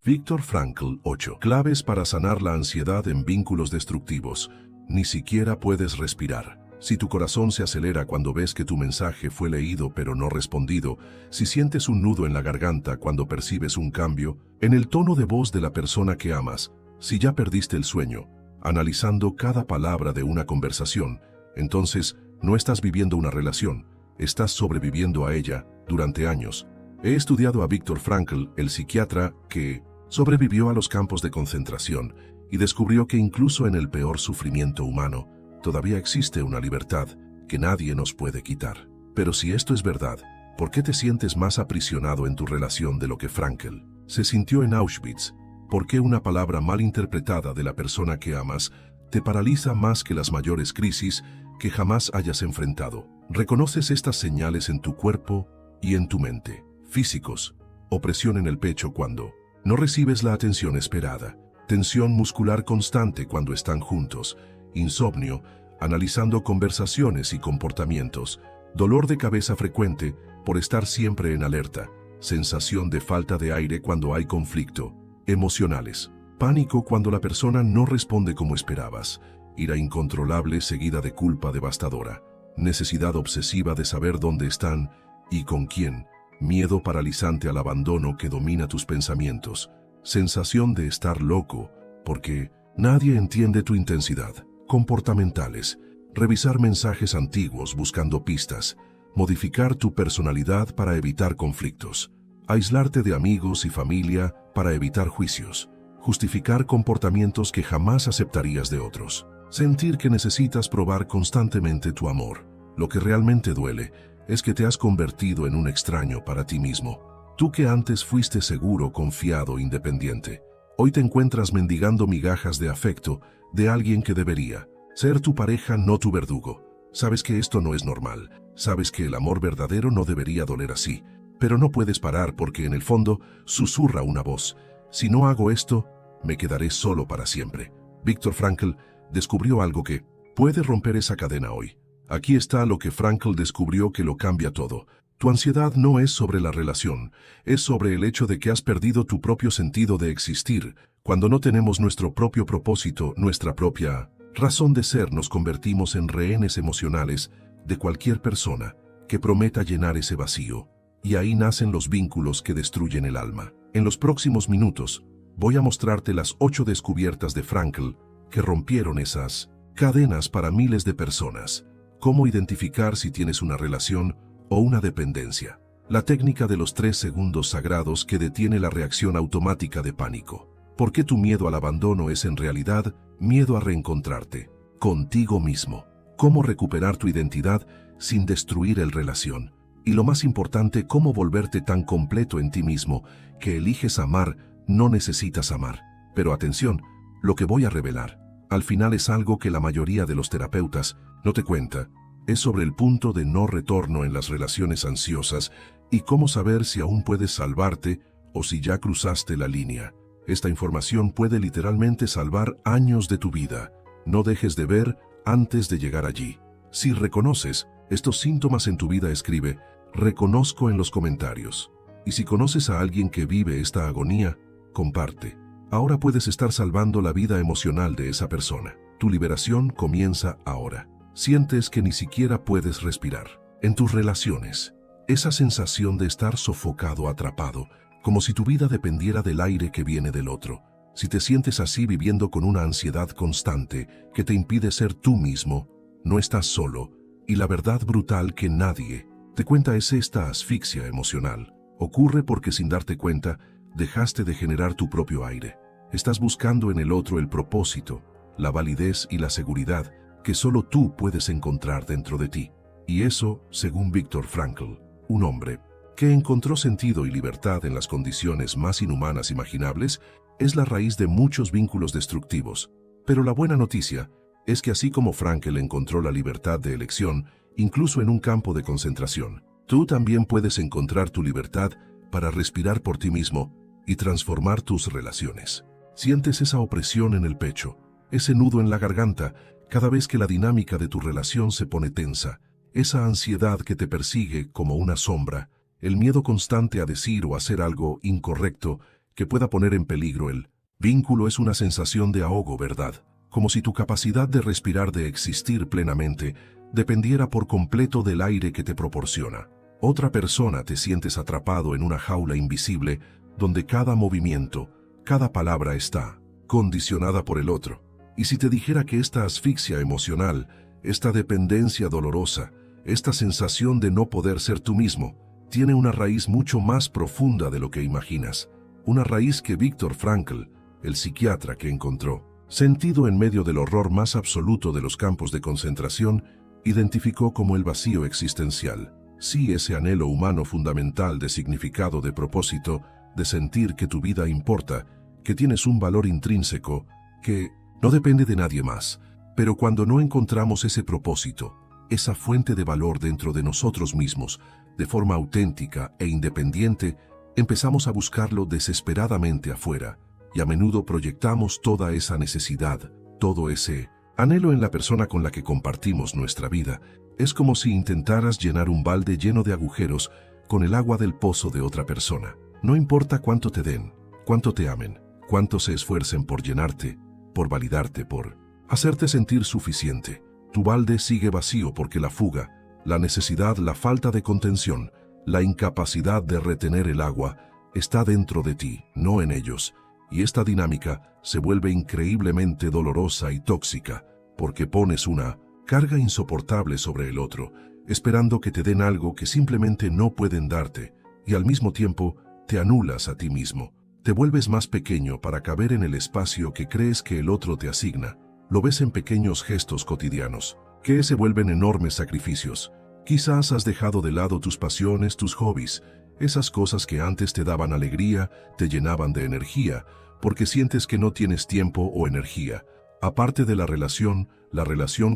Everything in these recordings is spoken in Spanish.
Viktor Frankl 8. Claves para sanar la ansiedad en vínculos destructivos. Ni siquiera puedes respirar. Si tu corazón se acelera cuando ves que tu mensaje fue leído pero no respondido, si sientes un nudo en la garganta cuando percibes un cambio en el tono de voz de la persona que amas, si ya perdiste el sueño, analizando cada palabra de una conversación, entonces no estás viviendo una relación, estás sobreviviendo a ella durante años. He estudiado a Viktor Frankl, el psiquiatra que sobrevivió a los campos de concentración y descubrió que incluso en el peor sufrimiento humano, todavía existe una libertad que nadie nos puede quitar. Pero si esto es verdad, ¿por qué te sientes más aprisionado en tu relación de lo que Frankl se sintió en Auschwitz? ¿Por qué una palabra mal interpretada de la persona que amas te paraliza más que las mayores crisis que jamás hayas enfrentado? ¿Reconoces estas señales en tu cuerpo y en tu mente? Físicos: opresión en el pecho cuando no recibes la atención esperada, tensión muscular constante cuando están juntos, insomnio, analizando conversaciones y comportamientos, dolor de cabeza frecuente por estar siempre en alerta, sensación de falta de aire cuando hay conflicto, emocionales, pánico cuando la persona no responde como esperabas, ira incontrolable seguida de culpa devastadora, necesidad obsesiva de saber dónde están y con quién, miedo paralizante al abandono que domina tus pensamientos, sensación de estar loco porque nadie entiende tu intensidad, comportamentales, revisar mensajes antiguos buscando pistas, modificar tu personalidad para evitar conflictos, aislarte de amigos y familia para evitar juicios, justificar comportamientos que jamás aceptarías de otros, sentir que necesitas probar constantemente tu amor. Lo que realmente duele es que te has convertido en un extraño para ti mismo. Tú que antes fuiste seguro, confiado, independiente, hoy te encuentras mendigando migajas de afecto de alguien que debería ser tu pareja, no tu verdugo. Sabes que esto no es normal, sabes que el amor verdadero no debería doler así, pero no puedes parar porque en el fondo susurra una voz: si no hago esto, me quedaré solo para siempre. Viktor Frankl descubrió algo que puede romper esa cadena hoy. Aquí está lo que Frankl descubrió que lo cambia todo. Tu ansiedad no es sobre la relación, es sobre el hecho de que has perdido tu propio sentido de existir. Cuando no tenemos nuestro propio propósito, nuestra propia razón de ser, nos convertimos en rehenes emocionales de cualquier persona que prometa llenar ese vacío. Y ahí nacen los vínculos que destruyen el alma. En los próximos minutos, voy a mostrarte las 8 descubiertas de Frankl que rompieron esas cadenas para miles de personas. Cómo identificar si tienes una relación o una dependencia. La técnica de los 3 segundos sagrados que detiene la reacción automática de pánico. ¿Por qué tu miedo al abandono es en realidad miedo a reencontrarte contigo mismo? Cómo recuperar tu identidad sin destruir el relación. Y lo más importante, cómo volverte tan completo en ti mismo que eliges amar, no necesitas amar. Pero atención, lo que voy a revelar al final es algo que la mayoría de los terapeutas no te cuenta. Es sobre el punto de no retorno en las relaciones ansiosas y cómo saber si aún puedes salvarte o si ya cruzaste la línea. Esta información puede literalmente salvar años de tu vida. No dejes de ver antes de llegar allí. Si reconoces estos síntomas en tu vida, escribe "reconozco" en los comentarios. Y si conoces a alguien que vive esta agonía, comparte. Ahora puedes estar salvando la vida emocional de esa persona. Tu liberación comienza ahora. Sientes que ni siquiera puedes respirar. En tus relaciones, esa sensación de estar sofocado, atrapado, como si tu vida dependiera del aire que viene del otro. Si te sientes así, viviendo con una ansiedad constante que te impide ser tú mismo, no estás solo. Y la verdad brutal que nadie te cuenta es esta: asfixia emocional ocurre porque sin darte cuenta dejaste de generar tu propio aire. Estás buscando en el otro el propósito, la validez y la seguridad que solo tú puedes encontrar dentro de ti. Y eso, según Viktor Frankl, un hombre que encontró sentido y libertad en las condiciones más inhumanas imaginables, es la raíz de muchos vínculos destructivos. Pero la buena noticia es que así como Frankl encontró la libertad de elección, incluso en un campo de concentración, tú también puedes encontrar tu libertad para respirar por ti mismo y transformar tus relaciones. Sientes esa opresión en el pecho, ese nudo en la garganta, cada vez que la dinámica de tu relación se pone tensa, esa ansiedad que te persigue como una sombra, el miedo constante a decir o hacer algo incorrecto que pueda poner en peligro el vínculo. Es una sensación de ahogo, ¿verdad? Como si tu capacidad de respirar, de existir plenamente, dependiera por completo del aire que te proporciona. Otra persona, te sientes atrapado en una jaula invisible donde cada movimiento, cada palabra está condicionada por el otro. Y si te dijera que esta asfixia emocional, esta dependencia dolorosa, esta sensación de no poder ser tú mismo, tiene una raíz mucho más profunda de lo que imaginas. Una raíz que Viktor Frankl, el psiquiatra que encontró, sentido en medio del horror más absoluto de los campos de concentración, identificó como el vacío existencial. Sí, ese anhelo humano fundamental de significado, de propósito, de sentir que tu vida importa, que tienes un valor intrínseco, que no depende de nadie más. Pero cuando no encontramos ese propósito, esa fuente de valor dentro de nosotros mismos, de forma auténtica e independiente, empezamos a buscarlo desesperadamente afuera, y a menudo proyectamos toda esa necesidad, todo ese anhelo en la persona con la que compartimos nuestra vida. Es como si intentaras llenar un balde lleno de agujeros con el agua del pozo de otra persona. No importa cuánto te den, cuánto te amen, cuánto se esfuercen por llenarte, por validarte, por hacerte sentir suficiente. Tu balde sigue vacío porque la fuga, la necesidad, la falta de contención, la incapacidad de retener el agua está dentro de ti, no en ellos. Y esta dinámica se vuelve increíblemente dolorosa y tóxica porque pones una carga insoportable sobre el otro, esperando que te den algo que simplemente no pueden darte, y al mismo tiempo te anulas a ti mismo. Te vuelves más pequeño para caber en el espacio que crees que el otro te asigna. Lo ves en pequeños gestos cotidianos, que se vuelven enormes sacrificios. Quizás has dejado de lado tus pasiones, tus hobbies, esas cosas que antes te daban alegría, te llenaban de energía, porque sientes que no tienes tiempo o energía. Aparte de la relación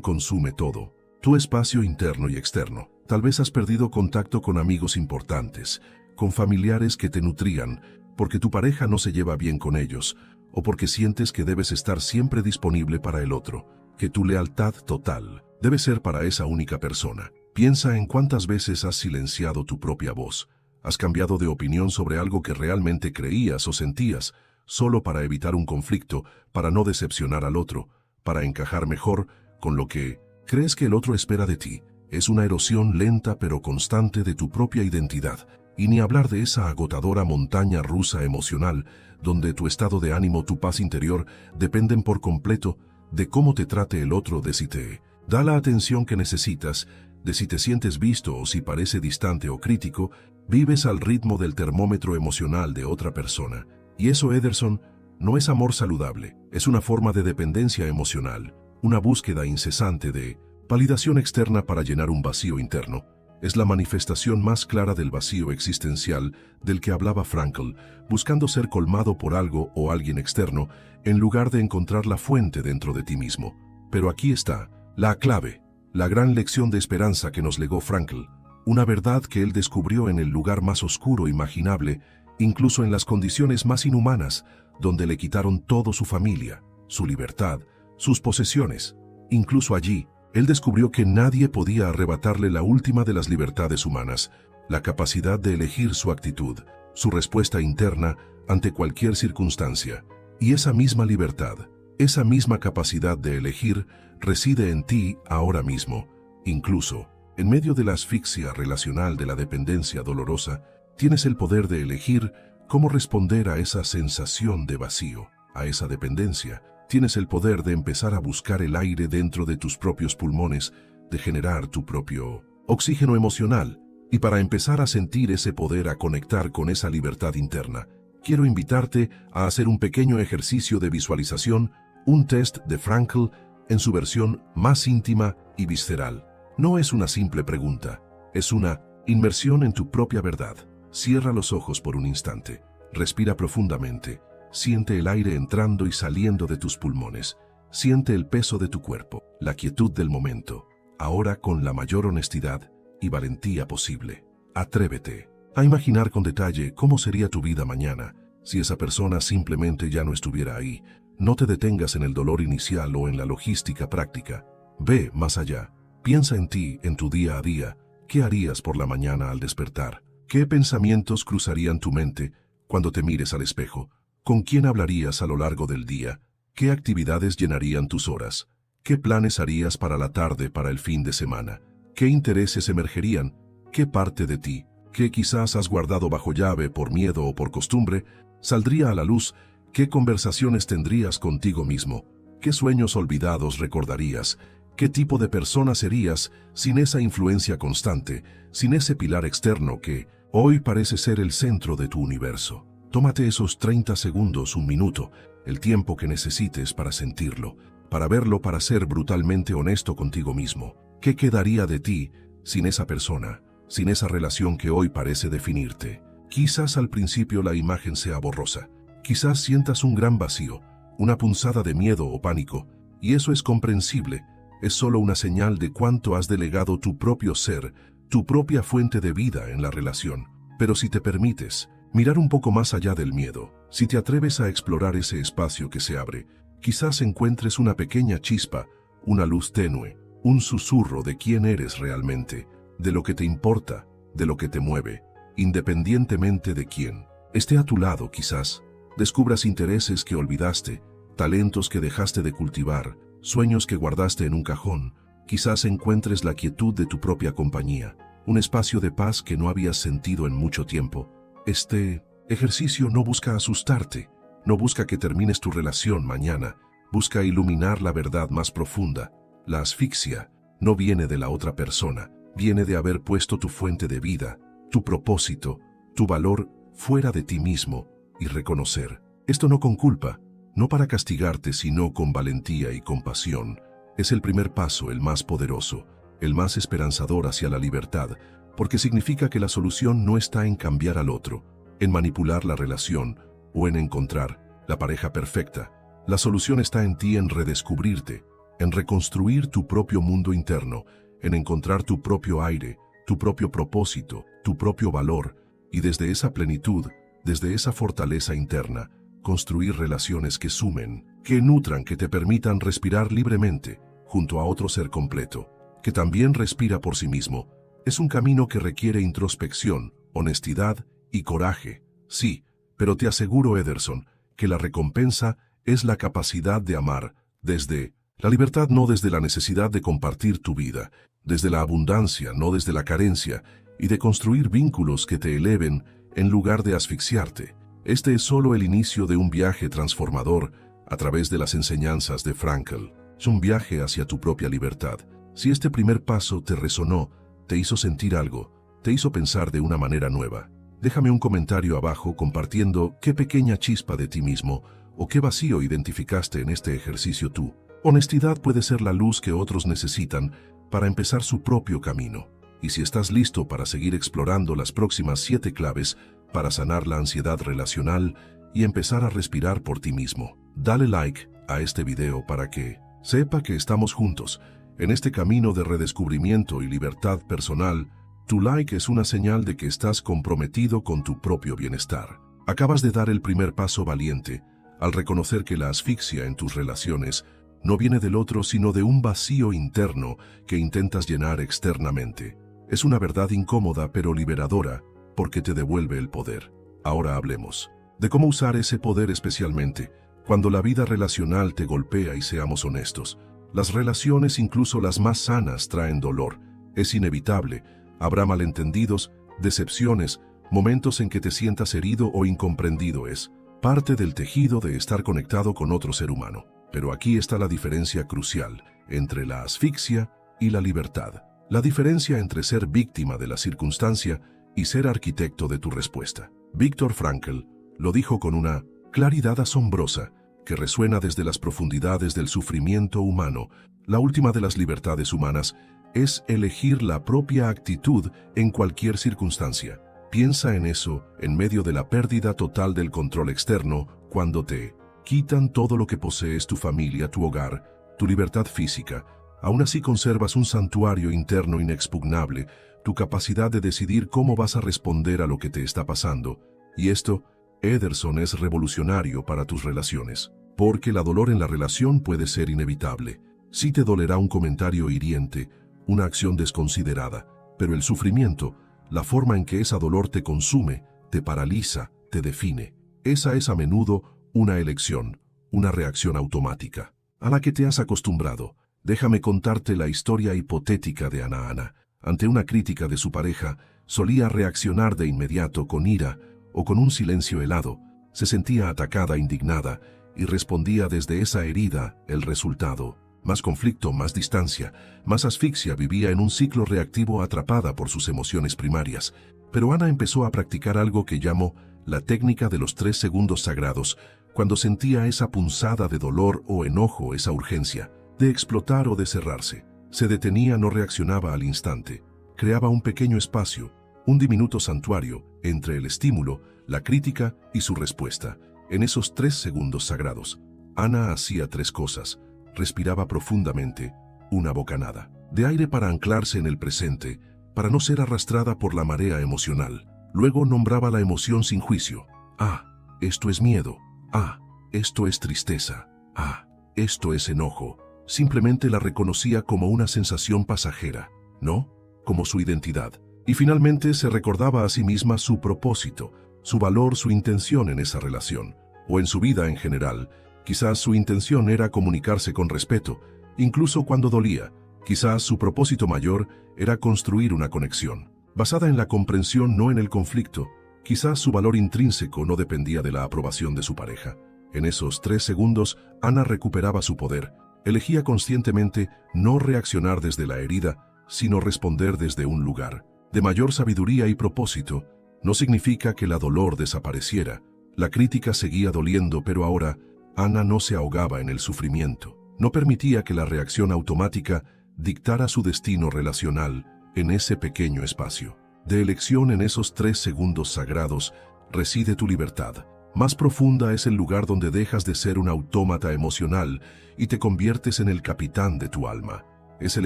consume todo, tu espacio interno y externo. Tal vez has perdido contacto con amigos importantes, con familiares que te nutrían, porque tu pareja no se lleva bien con ellos, o porque sientes que debes estar siempre disponible para el otro, que tu lealtad total debe ser para esa única persona. Piensa en cuántas veces has silenciado tu propia voz, has cambiado de opinión sobre algo que realmente creías o sentías, solo para evitar un conflicto, para no decepcionar al otro, para encajar mejor con lo que crees que el otro espera de ti. Es una erosión lenta pero constante de tu propia identidad. Y ni hablar de esa agotadora montaña rusa emocional, donde tu estado de ánimo, tu paz interior, dependen por completo de cómo te trate el otro, de si te da la atención que necesitas, de si te sientes visto o si parece distante o crítico. Vives al ritmo del termómetro emocional de otra persona. Y eso, Ederson, no es amor saludable, es una forma de dependencia emocional, una búsqueda incesante de validación externa para llenar un vacío interno. Es la manifestación más clara del vacío existencial del que hablaba Frankl, buscando ser colmado por algo o alguien externo, en lugar de encontrar la fuente dentro de ti mismo. Pero aquí está la clave, la gran lección de esperanza que nos legó Frankl, una verdad que él descubrió en el lugar más oscuro imaginable, incluso en las condiciones más inhumanas, donde le quitaron todo: su familia, su libertad, sus posesiones. Incluso allí, él descubrió que nadie podía arrebatarle la última de las libertades humanas, la capacidad de elegir su actitud, su respuesta interna ante cualquier circunstancia. Y esa misma libertad, esa misma capacidad de elegir, reside en ti ahora mismo. Incluso, en medio de la asfixia relacional de la dependencia dolorosa, tienes el poder de elegir cómo responder a esa sensación de vacío, a esa dependencia. Tienes el poder de empezar a buscar el aire dentro de tus propios pulmones, de generar tu propio oxígeno emocional. Y para empezar a sentir ese poder, a conectar con esa libertad interna, quiero invitarte a hacer un pequeño ejercicio de visualización, un test de Frankl en su versión más íntima y visceral. No es una simple pregunta, es una inmersión en tu propia verdad. Cierra los ojos por un instante, respira profundamente, siente el aire entrando y saliendo de tus pulmones, siente el peso de tu cuerpo, la quietud del momento. Ahora, con la mayor honestidad y valentía posible, atrévete a imaginar con detalle cómo sería tu vida mañana si esa persona simplemente ya no estuviera ahí. No te detengas en el dolor inicial o en la logística práctica. Ve más allá. Piensa en ti, en tu día a día. ¿Qué harías por la mañana al despertar? ¿Qué pensamientos cruzarían tu mente Cuando te mires al espejo, ¿con quién hablarías a lo largo del día? ¿Qué actividades llenarían tus horas? ¿Qué planes harías para la tarde, para el fin de semana? ¿Qué intereses emergerían? ¿Qué parte de ti, que quizás has guardado bajo llave por miedo o por costumbre, saldría a la luz? ¿Qué conversaciones tendrías contigo mismo? ¿Qué sueños olvidados recordarías? ¿Qué tipo de persona serías sin esa influencia constante, sin ese pilar externo que hoy parece ser el centro de tu universo? Tómate esos 30 segundos, un minuto, el tiempo que necesites para sentirlo, para verlo, para ser brutalmente honesto contigo mismo. ¿Qué quedaría de ti sin esa persona, sin esa relación que hoy parece definirte? Quizás al principio la imagen sea borrosa, quizás sientas un gran vacío, una punzada de miedo o pánico, y eso es comprensible. Es solo una señal de cuánto has delegado tu propio ser, tu propia fuente de vida en la relación. Pero si te permites mirar un poco más allá del miedo, si te atreves a explorar ese espacio que se abre, quizás encuentres una pequeña chispa, una luz tenue, un susurro de quién eres realmente, de lo que te importa, de lo que te mueve, independientemente de quién esté a tu lado. Quizás descubras intereses que olvidaste, talentos que dejaste de cultivar, sueños que guardaste en un cajón. Quizás encuentres la quietud de tu propia compañía, un espacio de paz que no habías sentido en mucho tiempo. Este ejercicio no busca asustarte, no busca que termines tu relación mañana, busca iluminar la verdad más profunda. La asfixia no viene de la otra persona, viene de haber puesto tu fuente de vida, tu propósito, tu valor fuera de ti mismo y reconocer esto no con culpa, no para castigarte, sino con valentía y compasión. Es el primer paso, el más poderoso, el más esperanzador hacia la libertad, porque significa que la solución no está en cambiar al otro, en manipular la relación o en encontrar la pareja perfecta. La solución está en ti, en redescubrirte, en reconstruir tu propio mundo interno, en encontrar tu propio aire, tu propio propósito, tu propio valor, y desde esa plenitud, desde esa fortaleza interna, construir relaciones que sumen, que nutran, que te permitan respirar libremente junto a otro ser completo, que también respira por sí mismo. Es un camino que requiere introspección, honestidad y coraje. Sí, pero te aseguro, Ederson, que la recompensa es la capacidad de amar desde la libertad, no desde la necesidad de compartir tu vida, desde la abundancia, no desde la carencia, y de construir vínculos que te eleven en lugar de asfixiarte. Este es solo el inicio de un viaje transformador a través de las enseñanzas de Frankl. Es un viaje hacia tu propia libertad. Si este primer paso te resonó, te hizo sentir algo, te hizo pensar de una manera nueva, déjame un comentario abajo compartiendo qué pequeña chispa de ti mismo o qué vacío identificaste en este ejercicio tú. Honestidad puede ser la luz que otros necesitan para empezar su propio camino. Y si estás listo para seguir explorando las próximas 7 claves para sanar la ansiedad relacional y empezar a respirar por ti mismo, dale like a este video para que sepa que estamos juntos en este camino de redescubrimiento y libertad personal. Tu like es una señal de que estás comprometido con tu propio bienestar. Acabas de dar el primer paso valiente al reconocer que la asfixia en tus relaciones no viene del otro, sino de un vacío interno que intentas llenar externamente. Es una verdad incómoda pero liberadora, porque te devuelve el poder. Ahora hablemos de cómo usar ese poder, especialmente cuando la vida relacional te golpea. Y seamos honestos, las relaciones, incluso las más sanas, traen dolor. Es inevitable. Habrá malentendidos, decepciones, momentos en que te sientas herido o incomprendido. Es parte del tejido de estar conectado con otro ser humano. Pero aquí está la diferencia crucial entre la asfixia y la libertad. La diferencia entre ser víctima de la circunstancia y ser arquitecto de tu respuesta. Viktor Frankl lo dijo con una claridad asombrosa que resuena desde las profundidades del sufrimiento humano. La última de las libertades humanas es elegir la propia actitud en cualquier circunstancia. Piensa en eso en medio de la pérdida total del control externo, cuando te quitan todo lo que posees, tu familia, tu hogar, tu libertad física. Aún así conservas un santuario interno inexpugnable, tu capacidad de decidir cómo vas a responder a lo que te está pasando. Y esto, Ederson, es revolucionario para tus relaciones, porque la dolor en la relación puede ser inevitable. Sí te dolerá un comentario hiriente, una acción desconsiderada, pero el sufrimiento, la forma en que ese dolor te consume, te paraliza, te define. Esa es a menudo una elección, una reacción automática, a la que te has acostumbrado. Déjame contarte la historia hipotética de Ana. Ante una crítica de su pareja, solía reaccionar de inmediato con ira o con un silencio helado. Se sentía atacada, indignada, y respondía desde esa herida. El resultado: más conflicto, más distancia, más asfixia. Vivía en un ciclo reactivo, atrapada por sus emociones primarias. Pero Ana empezó a practicar algo que llamó la técnica de los 3 segundos sagrados. Cuando sentía esa punzada de dolor o enojo, esa urgencia de explotar o de cerrarse, se detenía, no reaccionaba al instante. Creaba un pequeño espacio, un diminuto santuario, entre el estímulo, la crítica y su respuesta. En esos 3 segundos sagrados, Ana hacía 3 cosas. Respiraba profundamente, una bocanada de aire para anclarse en el presente, para no ser arrastrada por la marea emocional. Luego nombraba la emoción sin juicio. Ah, esto es miedo. Ah, esto es tristeza. Ah, esto es enojo. Simplemente la reconocía como una sensación pasajera, no como su identidad. Y finalmente se recordaba a sí misma su propósito, su valor, su intención en esa relación, o en su vida en general. Quizás su intención era comunicarse con respeto, incluso cuando dolía. Quizás su propósito mayor era construir una conexión, basada en la comprensión, no en el conflicto. Quizás su valor intrínseco no dependía de la aprobación de su pareja. En esos 3 segundos, Ana recuperaba su poder. Elegía conscientemente no reaccionar desde la herida, sino responder desde un lugar de mayor sabiduría y propósito. No significa que la dolor desapareciera. La crítica seguía doliendo, pero ahora Ana no se ahogaba en el sufrimiento. No permitía que la reacción automática dictara su destino relacional en ese pequeño espacio de elección. En esos 3 segundos sagrados reside tu libertad. Más profunda es el lugar donde dejas de ser un autómata emocional y te conviertes en el capitán de tu alma. Es el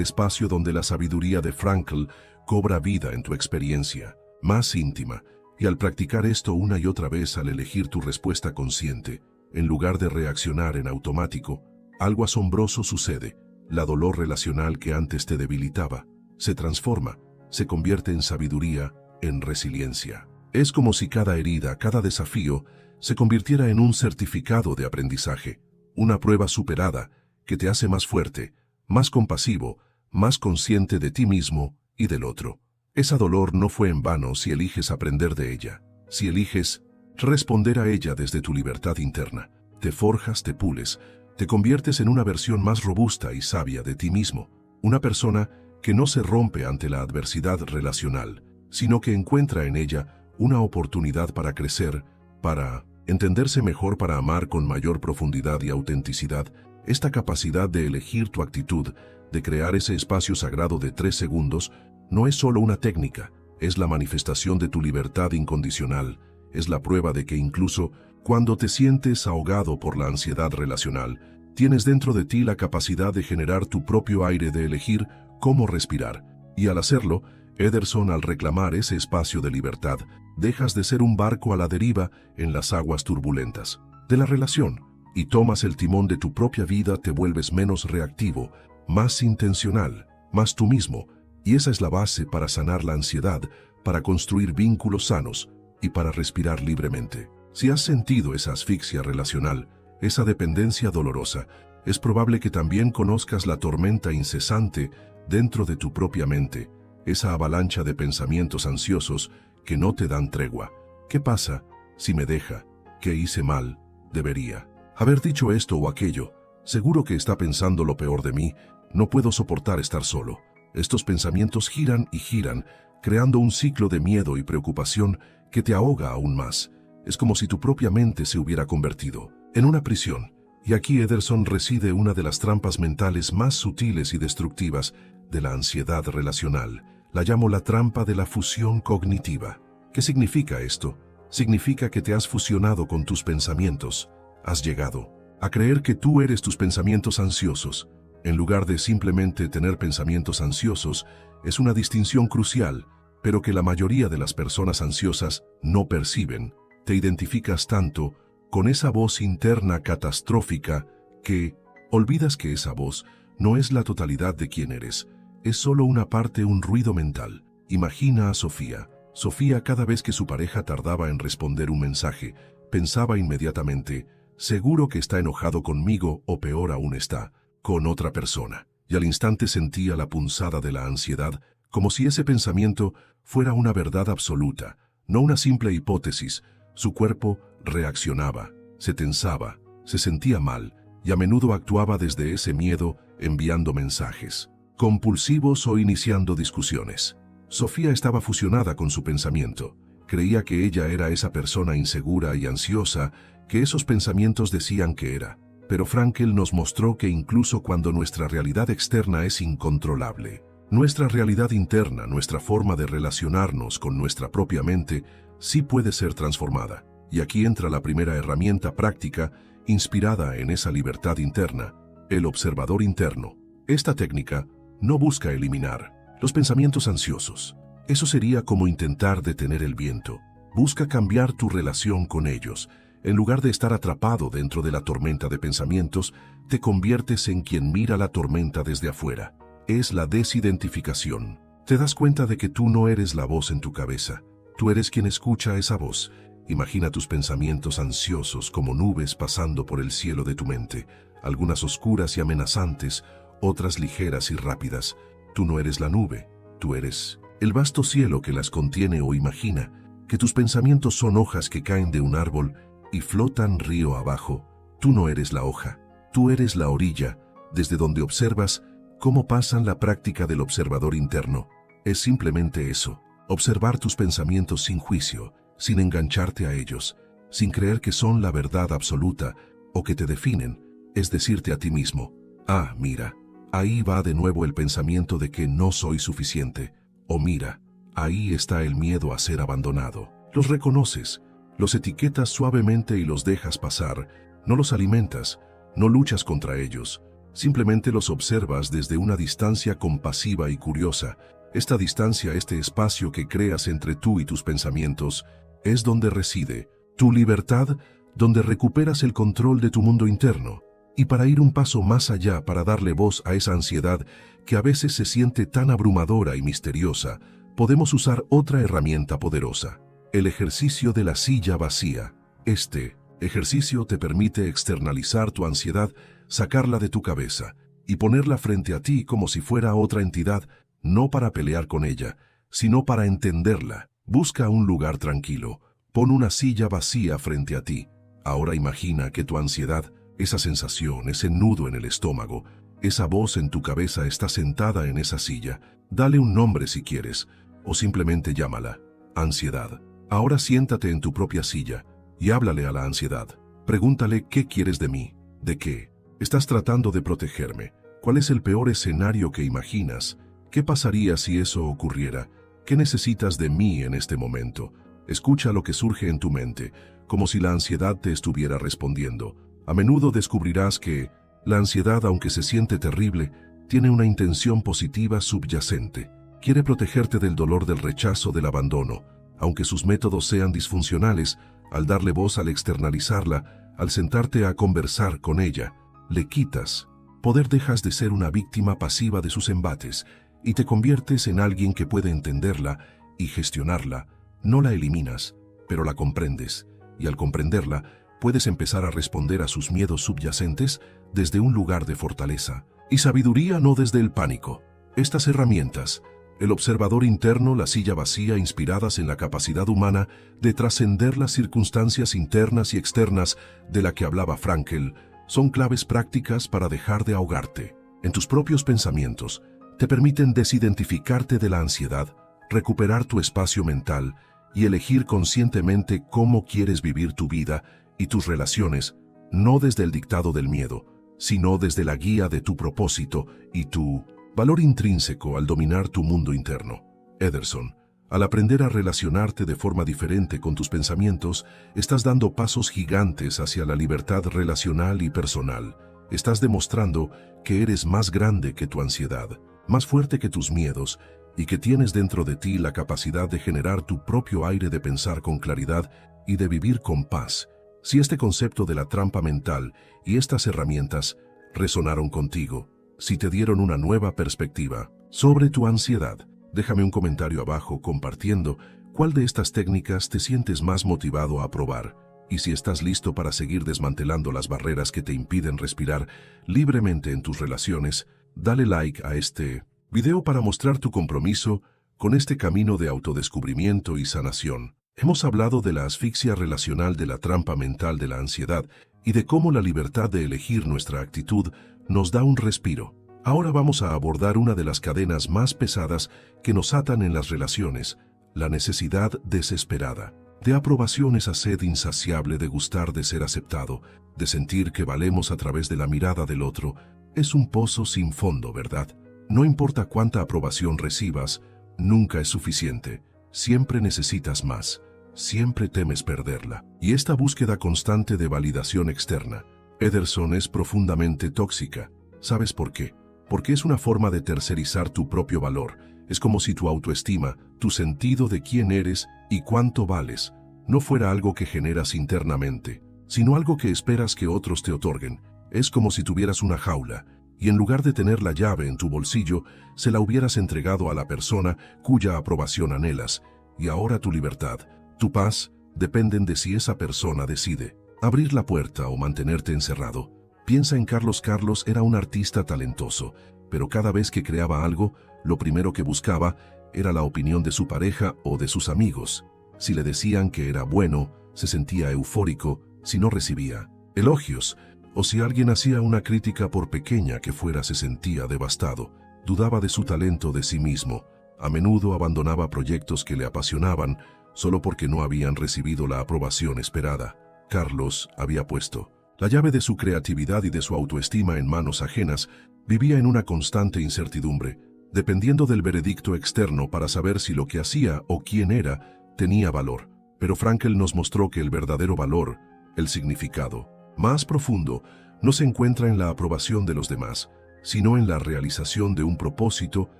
espacio donde la sabiduría de Frankl cobra vida en tu experiencia más íntima. Y al practicar esto una y otra vez, al elegir tu respuesta consciente, en lugar de reaccionar en automático, algo asombroso sucede. La dolor relacional que antes te debilitaba se transforma, se convierte en sabiduría, en resiliencia. Es como si cada herida, cada desafío, se convirtiera en un certificado de aprendizaje, una prueba superada que te hace más fuerte, más compasivo, más consciente de ti mismo y del otro. Esa dolor no fue en vano si eliges aprender de ella, si eliges responder a ella desde tu libertad interna. Te forjas, te pules, te conviertes en una versión más robusta y sabia de ti mismo, una persona que no se rompe ante la adversidad relacional, sino que encuentra en ella una oportunidad para crecer, para entenderse mejor, para amar con mayor profundidad y autenticidad. Esta capacidad de elegir tu actitud, de crear ese espacio sagrado de 3 segundos, no es solo una técnica, es la manifestación de tu libertad incondicional, es la prueba de que incluso cuando te sientes ahogado por la ansiedad relacional, tienes dentro de ti la capacidad de generar tu propio aire, de elegir cómo respirar. Y al hacerlo, Ederson, al reclamar ese espacio de libertad, dejas de ser un barco a la deriva en las aguas turbulentas de la relación y tomas el timón de tu propia vida. Te vuelves menos reactivo, más intencional, más tú mismo. Y esa es la base para sanar la ansiedad, para construir vínculos sanos y para respirar libremente. Si has sentido esa asfixia relacional, esa dependencia dolorosa, es probable que también conozcas la tormenta incesante dentro de tu propia mente, esa avalancha de pensamientos ansiosos que no te dan tregua. ¿Qué pasa si me deja? ¿Qué hice mal? ¿Debería haber dicho esto o aquello? Seguro que está pensando lo peor de mí. No puedo soportar estar solo. Estos pensamientos giran y giran, creando un ciclo de miedo y preocupación que te ahoga aún más. Es como si tu propia mente se hubiera convertido en una prisión. Y aquí, Ederson, reside una de las trampas mentales más sutiles y destructivas de la ansiedad relacional. La llamo la trampa de la fusión cognitiva. ¿Qué significa esto? Significa que te has fusionado con tus pensamientos. Has llegado a creer que tú eres tus pensamientos ansiosos. En lugar de simplemente tener pensamientos ansiosos, es una distinción crucial, pero que la mayoría de las personas ansiosas no perciben. Te identificas tanto con esa voz interna catastrófica que olvidas que esa voz no es la totalidad de quién eres, es solo una parte, un ruido mental. Imagina a Sofía, Sofía, cada vez que su pareja tardaba en responder un mensaje, pensaba inmediatamente, seguro que está enojado conmigo o peor aún está, con otra persona. Y al instante sentía la punzada de la ansiedad, como si ese pensamiento fuera una verdad absoluta, no una simple hipótesis. Su cuerpo reaccionaba, se tensaba, se sentía mal, y a menudo actuaba desde ese miedo, enviando mensajes compulsivos o iniciando discusiones. Sofía estaba fusionada con su pensamiento. Creía que ella era esa persona insegura y ansiosa que esos pensamientos decían que era. Pero Frankl nos mostró que incluso cuando nuestra realidad externa es incontrolable, nuestra realidad interna, nuestra forma de relacionarnos con nuestra propia mente, sí puede ser transformada. Y aquí entra la primera herramienta práctica, inspirada en esa libertad interna, el observador interno. Esta técnica no busca eliminar los pensamientos ansiosos. Eso sería como intentar detener el viento. Busca cambiar tu relación con ellos. En lugar de estar atrapado dentro de la tormenta de pensamientos, te conviertes en quien mira la tormenta desde afuera. Es la desidentificación. Te das cuenta de que tú no eres la voz en tu cabeza. Tú eres quien escucha esa voz. Imagina tus pensamientos ansiosos como nubes pasando por el cielo de tu mente, algunas oscuras y amenazantes, otras ligeras y rápidas. Tú no eres la nube, tú eres el vasto cielo que las contiene. O imagina que tus pensamientos son hojas que caen de un árbol y flotan río abajo. Tú no eres la hoja, tú eres la orilla, desde donde observas cómo pasan. La práctica del observador interno es simplemente eso, observar tus pensamientos sin juicio, sin engancharte a ellos, sin creer que son la verdad absoluta o que te definen. Es decirte a ti mismo, ah, mira, ahí va de nuevo el pensamiento de que no soy suficiente. O mira, ahí está el miedo a ser abandonado. Los reconoces, los etiquetas suavemente y los dejas pasar. No los alimentas, no luchas contra ellos. Simplemente los observas desde una distancia compasiva y curiosa. Esta distancia, este espacio que creas entre tú y tus pensamientos, es donde reside tu libertad, donde recuperas el control de tu mundo interno. Y para ir un paso más allá, para darle voz a esa ansiedad que a veces se siente tan abrumadora y misteriosa, podemos usar otra herramienta poderosa, el ejercicio de la silla vacía. Este ejercicio te permite externalizar tu ansiedad, sacarla de tu cabeza y ponerla frente a ti como si fuera otra entidad, no para pelear con ella, sino para entenderla. Busca un lugar tranquilo, pon una silla vacía frente a ti. Ahora imagina que tu ansiedad, esa sensación, ese nudo en el estómago, esa voz en tu cabeza está sentada en esa silla. Dale un nombre si quieres, o simplemente llámala ansiedad. Ahora siéntate en tu propia silla y háblale a la ansiedad. Pregúntale, ¿qué quieres de mí? ¿De qué? ¿Estás tratando de protegerme? ¿Cuál es el peor escenario que imaginas? ¿Qué pasaría si eso ocurriera? ¿Qué necesitas de mí en este momento? Escucha lo que surge en tu mente, como si la ansiedad te estuviera respondiendo. A menudo descubrirás que la ansiedad, aunque se siente terrible, tiene una intención positiva subyacente. Quiere protegerte del dolor del rechazo, del abandono. Aunque sus métodos sean disfuncionales, al darle voz, al externalizarla, al sentarte a conversar con ella, le quitas poder, dejas de ser una víctima pasiva de sus embates y te conviertes en alguien que puede entenderla y gestionarla. No la eliminas, pero la comprendes, y al comprenderla, puedes empezar a responder a sus miedos subyacentes desde un lugar de fortaleza y sabiduría, no desde el pánico. Estas herramientas, el observador interno, la silla vacía, inspiradas en la capacidad humana de trascender las circunstancias internas y externas de la que hablaba Frankl, son claves prácticas para dejar de ahogarte en tus propios pensamientos. Te permiten desidentificarte de la ansiedad, recuperar tu espacio mental y elegir conscientemente cómo quieres vivir tu vida y tus relaciones, no desde el dictado del miedo, sino desde la guía de tu propósito y tu valor intrínseco al dominar tu mundo interno. Ederson, al aprender a relacionarte de forma diferente con tus pensamientos, estás dando pasos gigantes hacia la libertad relacional y personal. Estás demostrando que eres más grande que tu ansiedad, más fuerte que tus miedos, y que tienes dentro de ti la capacidad de generar tu propio aire, de pensar con claridad y de vivir con paz. Si este concepto de la trampa mental y estas herramientas resonaron contigo, si te dieron una nueva perspectiva sobre tu ansiedad, déjame un comentario abajo compartiendo ¿Cuál de estas técnicas te sientes más motivado a probar? Y si estás listo para seguir desmantelando las barreras que te impiden respirar libremente en tus relaciones, dale like a este video para mostrar tu compromiso con este camino de autodescubrimiento y sanación. Hemos hablado de la asfixia relacional, de la trampa mental de la ansiedad y de cómo la libertad de elegir nuestra actitud nos da un respiro. Ahora vamos a abordar una de las cadenas más pesadas que nos atan en las relaciones, la necesidad desesperada de aprobación, esa sed insaciable de gustar, de ser aceptado, de sentir que valemos a través de la mirada del otro. Es un pozo sin fondo, ¿verdad? No importa cuánta aprobación recibas, nunca es suficiente. Siempre necesitas más. Siempre temes perderla. Y esta búsqueda constante de validación externa, Ederson, es profundamente tóxica. ¿Sabes por qué? Porque es una forma de tercerizar tu propio valor. Es como si tu autoestima, tu sentido de quién eres y cuánto vales, no fuera algo que generas internamente, sino algo que esperas que otros te otorguen. Es como si tuvieras una jaula, y en lugar de tener la llave en tu bolsillo, se la hubieras entregado a la persona cuya aprobación anhelas, y ahora tu libertad, tu paz, dependen de si esa persona decide abrir la puerta o mantenerte encerrado. Piensa en Carlos. Carlos era un artista talentoso, pero cada vez que creaba algo, lo primero que buscaba era la opinión de su pareja o de sus amigos. Si le decían que era bueno, se sentía eufórico. Si no recibía elogios, o si alguien hacía una crítica por pequeña que fuera, se sentía devastado. Dudaba de su talento, de sí mismo. A menudo abandonaba proyectos que le apasionaban solo porque no habían recibido la aprobación esperada. Carlos había puesto la llave de su creatividad y de su autoestima en manos ajenas. Vivía en una constante incertidumbre, dependiendo del veredicto externo para saber si lo que hacía o quién era tenía valor. Pero Frankl nos mostró que el verdadero valor, el significado más profundo, no se encuentra en la aprobación de los demás, sino en la realización de un propósito,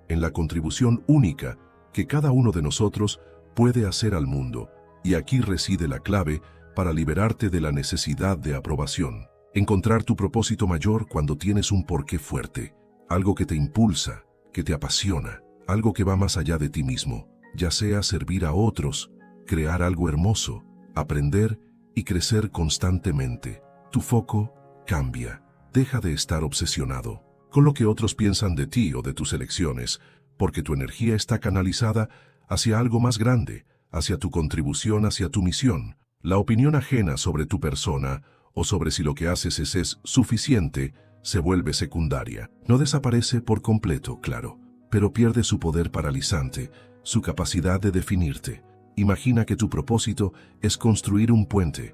en la contribución única que cada uno de nosotros puede hacer al mundo. Y aquí reside la clave para liberarte de la necesidad de aprobación. Encontrar tu propósito mayor cuando tienes un porqué fuerte, algo que te impulsa, que te apasiona, algo que va más allá de ti mismo, ya sea servir a otros, crear algo hermoso, aprender y crecer constantemente. Tu foco cambia. Deja de estar obsesionado con lo que otros piensan de ti o de tus elecciones, porque tu energía está canalizada hacia algo más grande, hacia tu contribución, hacia tu misión. La opinión ajena sobre tu persona o sobre si lo que haces es suficiente se vuelve secundaria. No desaparece por completo, claro, pero pierde su poder paralizante, su capacidad de definirte. Imagina que tu propósito es construir un puente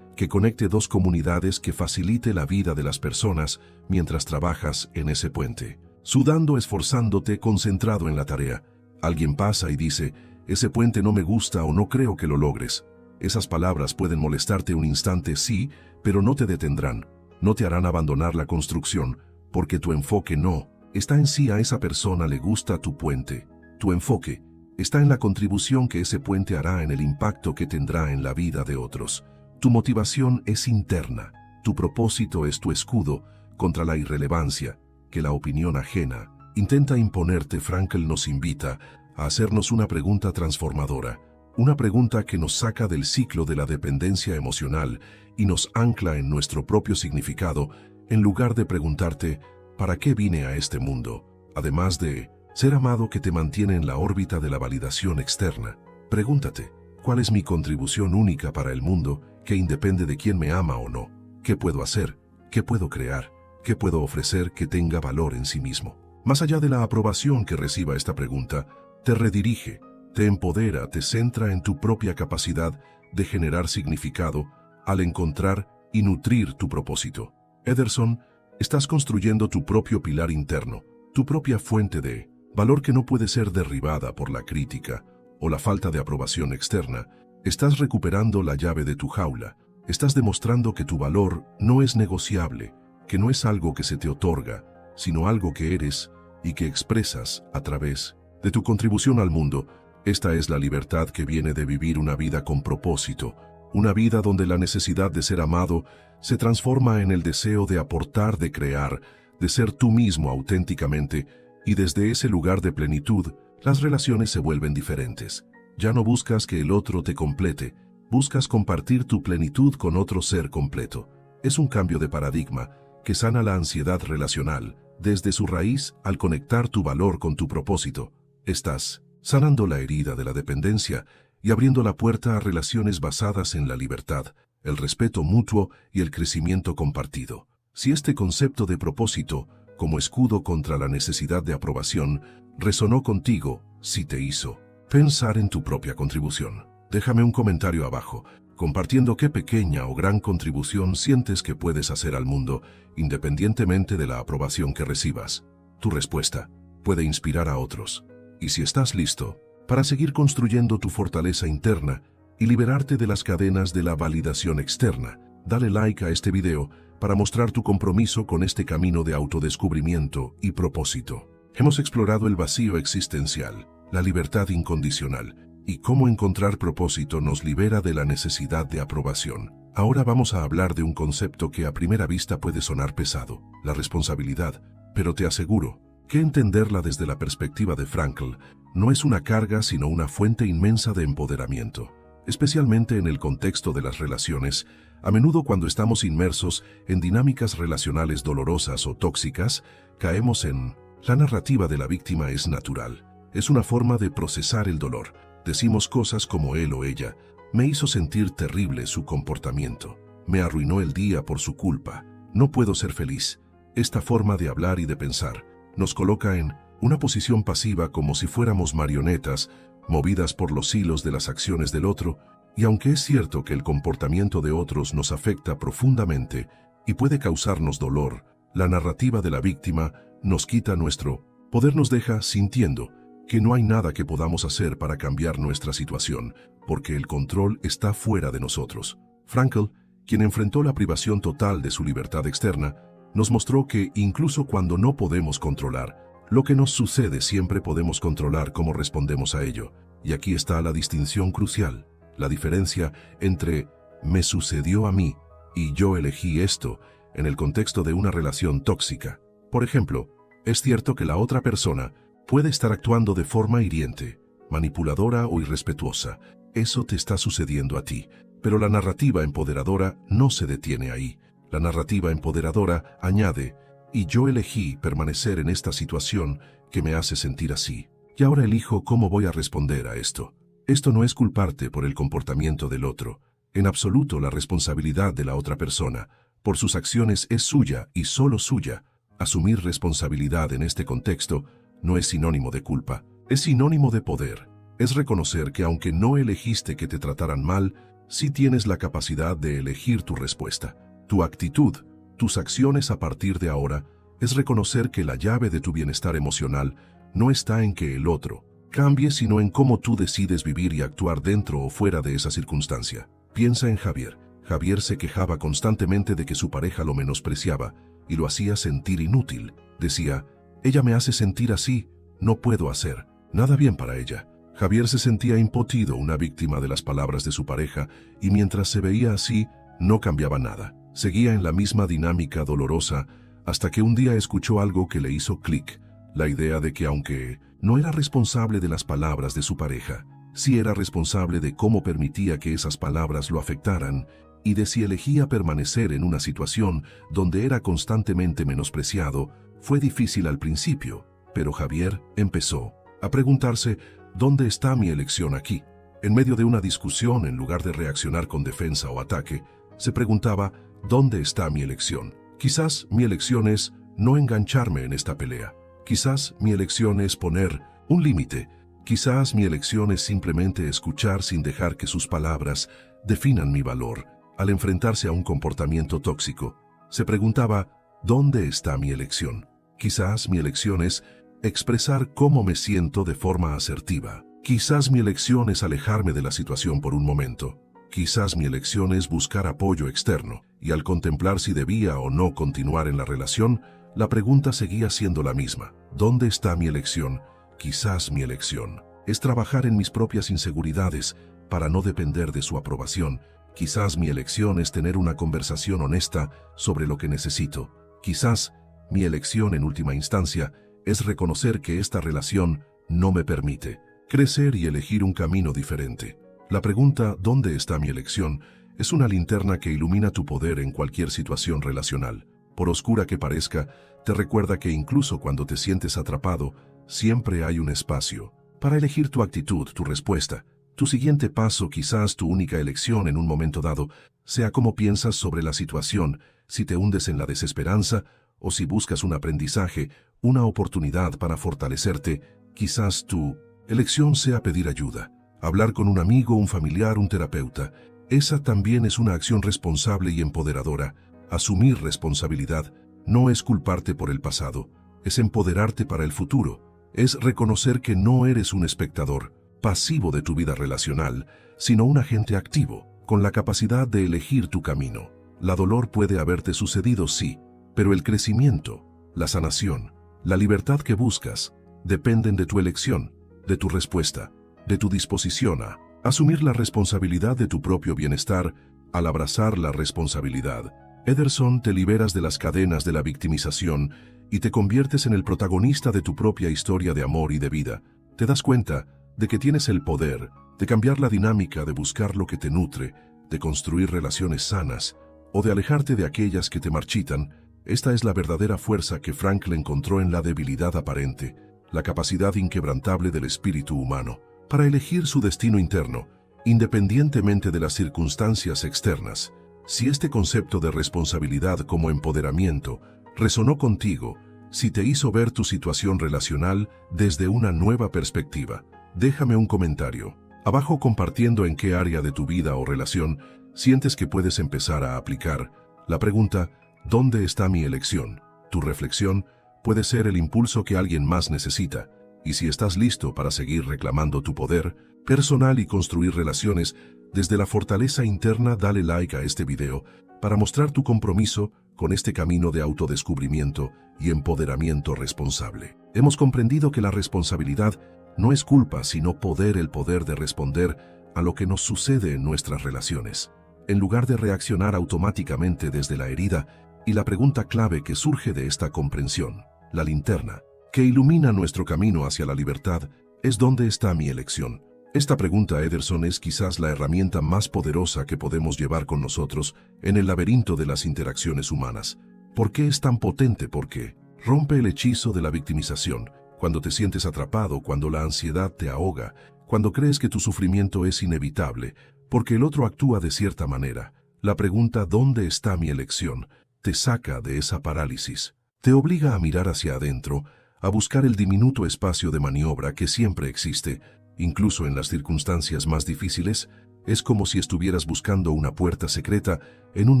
que conecte dos comunidades, que facilite la vida de las personas mientras trabajas en ese puente. Sudando, esforzándote, concentrado en la tarea. Alguien pasa y dice, ese puente no me gusta o no creo que lo logres. Esas palabras pueden molestarte un instante, sí, pero no te detendrán. No te harán abandonar la construcción, porque tu enfoque no está en si a esa persona le gusta tu puente. Tu enfoque está en la contribución que ese puente hará, en el impacto que tendrá en la vida de otros. Tu motivación es interna. Tu propósito es tu escudo contra la irrelevancia que la opinión ajena intenta imponerte. Frankl nos invita a hacernos una pregunta transformadora. Una pregunta que nos saca del ciclo de la dependencia emocional y nos ancla en nuestro propio significado, en lugar de preguntarte, ¿para qué vine a este mundo? Además de ser amado, que te mantiene en la órbita de la validación externa. Pregúntate, ¿cuál es mi contribución única para el mundo, que independe de quién me ama o no? ¿Qué puedo hacer? ¿Qué puedo crear? ¿Qué puedo ofrecer que tenga valor en sí mismo? Más allá de la aprobación que reciba esta pregunta, te redirige, te empodera, te centra en tu propia capacidad de generar significado al encontrar y nutrir tu propósito. Ederson, estás construyendo tu propio pilar interno, tu propia fuente de valor que no puede ser derribada por la crítica o la falta de aprobación externa. Estás recuperando la llave de tu jaula. Estás demostrando que tu valor no es negociable, que no es algo que se te otorga, sino algo que eres y que expresas a través de tu contribución al mundo. Esta es la libertad que viene de vivir una vida con propósito, una vida donde la necesidad de ser amado se transforma en el deseo de aportar, de crear, de ser tú mismo auténticamente, y desde ese lugar de plenitud, las relaciones se vuelven diferentes. Ya no buscas que el otro te complete, buscas compartir tu plenitud con otro ser completo. Es un cambio de paradigma que sana la ansiedad relacional desde su raíz al conectar tu valor con tu propósito. Estás sanando la herida de la dependencia y abriendo la puerta a relaciones basadas en la libertad, el respeto mutuo y el crecimiento compartido. Si este concepto de propósito, como escudo contra la necesidad de aprobación, resonó contigo, si te hizo pensar en tu propia contribución, déjame un comentario abajo, compartiendo qué pequeña o gran contribución sientes que puedes hacer al mundo, independientemente de la aprobación que recibas. Tu respuesta puede inspirar a otros. Y si estás listo para seguir construyendo tu fortaleza interna y liberarte de las cadenas de la validación externa, dale like a este video para mostrar tu compromiso con este camino de autodescubrimiento y propósito. Hemos explorado el vacío existencial, la libertad incondicional y cómo encontrar propósito nos libera de la necesidad de aprobación. Ahora vamos a hablar de un concepto que a primera vista puede sonar pesado, la responsabilidad, pero te aseguro que entenderla desde la perspectiva de Frankl no es una carga sino una fuente inmensa de empoderamiento, especialmente en el contexto de las relaciones. A menudo cuando estamos inmersos en dinámicas relacionales dolorosas o tóxicas, caemos en la narrativa de la víctima es natural. Es una forma de procesar el dolor. Decimos cosas como él o ella. Me hizo sentir terrible su comportamiento. Me arruinó el día por su culpa. No puedo ser feliz. Esta forma de hablar y de pensar nos coloca en una posición pasiva como si fuéramos marionetas, movidas por los hilos de las acciones del otro, y aunque es cierto que el comportamiento de otros nos afecta profundamente y puede causarnos dolor, la narrativa de la víctima nos quita nuestro poder, nos deja sintiendo que no hay nada que podamos hacer para cambiar nuestra situación, porque el control está fuera de nosotros. Frankl, quien enfrentó la privación total de su libertad externa, nos mostró que incluso cuando no podemos controlar lo que nos sucede, siempre podemos controlar cómo respondemos a ello. Y aquí está la distinción crucial, la diferencia entre me sucedió a mí y yo elegí esto en el contexto de una relación tóxica. Por ejemplo, es cierto que la otra persona puede estar actuando de forma hiriente, manipuladora o irrespetuosa. Eso te está sucediendo a ti. Pero la narrativa empoderadora no se detiene ahí. La narrativa empoderadora añade, y yo elegí permanecer en esta situación que me hace sentir así. Y ahora elijo cómo voy a responder a esto. Esto no es culparte por el comportamiento del otro. En absoluto, la responsabilidad de la otra persona por sus acciones es suya y solo suya. Asumir responsabilidad en este contexto no es sinónimo de culpa, es sinónimo de poder. Es reconocer que aunque no elegiste que te trataran mal, sí tienes la capacidad de elegir tu respuesta. Tu actitud, tus acciones a partir de ahora, es reconocer que la llave de tu bienestar emocional no está en que el otro cambie, sino en cómo tú decides vivir y actuar dentro o fuera de esa circunstancia. Piensa en Javier. Javier se quejaba constantemente de que su pareja lo menospreciaba y lo hacía sentir inútil. Decía, ella me hace sentir así, no puedo hacer nada bien para ella. Javier se sentía impotente, una víctima de las palabras de su pareja, y mientras se veía así, no cambiaba nada. Seguía en la misma dinámica dolorosa hasta que un día escuchó algo que le hizo clic. La idea de que aunque no era responsable de las palabras de su pareja, sí era responsable de cómo permitía que esas palabras lo afectaran y de si elegía permanecer en una situación donde era constantemente menospreciado. Fue difícil al principio, pero Javier empezó a preguntarse, ¿dónde está mi elección aquí? En medio de una discusión, en lugar de reaccionar con defensa o ataque, se preguntaba, ¿dónde está mi elección? Quizás mi elección es no engancharme en esta pelea. Quizás mi elección es poner un límite. Quizás mi elección es simplemente escuchar sin dejar que sus palabras definan mi valor. Al enfrentarse a un comportamiento tóxico, se preguntaba, ¿dónde está mi elección? Quizás mi elección es expresar cómo me siento de forma asertiva. Quizás mi elección es alejarme de la situación por un momento. Quizás mi elección es buscar apoyo externo. Y al contemplar si debía o no continuar en la relación, la pregunta seguía siendo la misma. ¿Dónde está mi elección? Quizás mi elección es trabajar en mis propias inseguridades para no depender de su aprobación. Quizás mi elección es tener una conversación honesta sobre lo que necesito. Quizás mi elección en última instancia es reconocer que esta relación no me permite. crecer y elegir un camino diferente. La pregunta ¿dónde está mi elección? Es una linterna que ilumina tu poder en cualquier situación relacional. Por oscura que parezca, te recuerda que incluso cuando te sientes atrapado, siempre hay un espacio para elegir tu actitud, tu respuesta. Tu siguiente paso, quizás tu única elección en un momento dado, sea cómo piensas sobre la situación, si te hundes en la desesperanza o si buscas un aprendizaje, una oportunidad para fortalecerte. Quizás tu elección sea pedir ayuda, hablar con un amigo, un familiar, un terapeuta. Esa también es una acción responsable y empoderadora. Asumir responsabilidad no es culparte por el pasado, es empoderarte para el futuro. Es reconocer que no eres un espectador pasivo de tu vida relacional, sino un agente activo, con la capacidad de elegir tu camino. La dolor puede haberte sucedido, sí, pero el crecimiento, la sanación, la libertad que buscas, dependen de tu elección, de tu respuesta, de tu disposición a asumir la responsabilidad de tu propio bienestar. Al abrazar la responsabilidad, Ederson, te liberas de las cadenas de la victimización y te conviertes en el protagonista de tu propia historia de amor y de vida. Te das cuenta de que tienes el poder de cambiar la dinámica, de buscar lo que te nutre, de construir relaciones sanas o de alejarte de aquellas que te marchitan. Esta es la verdadera fuerza que Frankl encontró en la debilidad aparente, la capacidad inquebrantable del espíritu humano para elegir su destino interno, independientemente de las circunstancias externas. Si este concepto de responsabilidad como empoderamiento resonó contigo, si te hizo ver tu situación relacional desde una nueva perspectiva, déjame un comentario abajo compartiendo en qué área de tu vida o relación sientes que puedes empezar a aplicar la pregunta ¿dónde está mi elección? Tu reflexión puede ser el impulso que alguien más necesita, y si estás listo para seguir reclamando tu poder personal y construir relaciones desde la fortaleza interna, dale like a este video para mostrar tu compromiso con este camino de autodescubrimiento y empoderamiento responsable. Hemos comprendido que la responsabilidad no es culpa, sino poder, el poder de responder a lo que nos sucede en nuestras relaciones, en lugar de reaccionar automáticamente desde la herida. Y la pregunta clave que surge de esta comprensión, la linterna que ilumina nuestro camino hacia la libertad, es ¿dónde está mi elección? Esta pregunta, Ederson, es quizás la herramienta más poderosa que podemos llevar con nosotros en el laberinto de las interacciones humanas. ¿Por qué es tan potente? Porque rompe el hechizo de la victimización. Cuando te sientes atrapado, cuando la ansiedad te ahoga, cuando crees que tu sufrimiento es inevitable, porque el otro actúa de cierta manera, la pregunta ¿dónde está mi elección? Te saca de esa parálisis, te obliga a mirar hacia adentro, a buscar el diminuto espacio de maniobra que siempre existe, incluso en las circunstancias más difíciles. Es como si estuvieras buscando una puerta secreta en un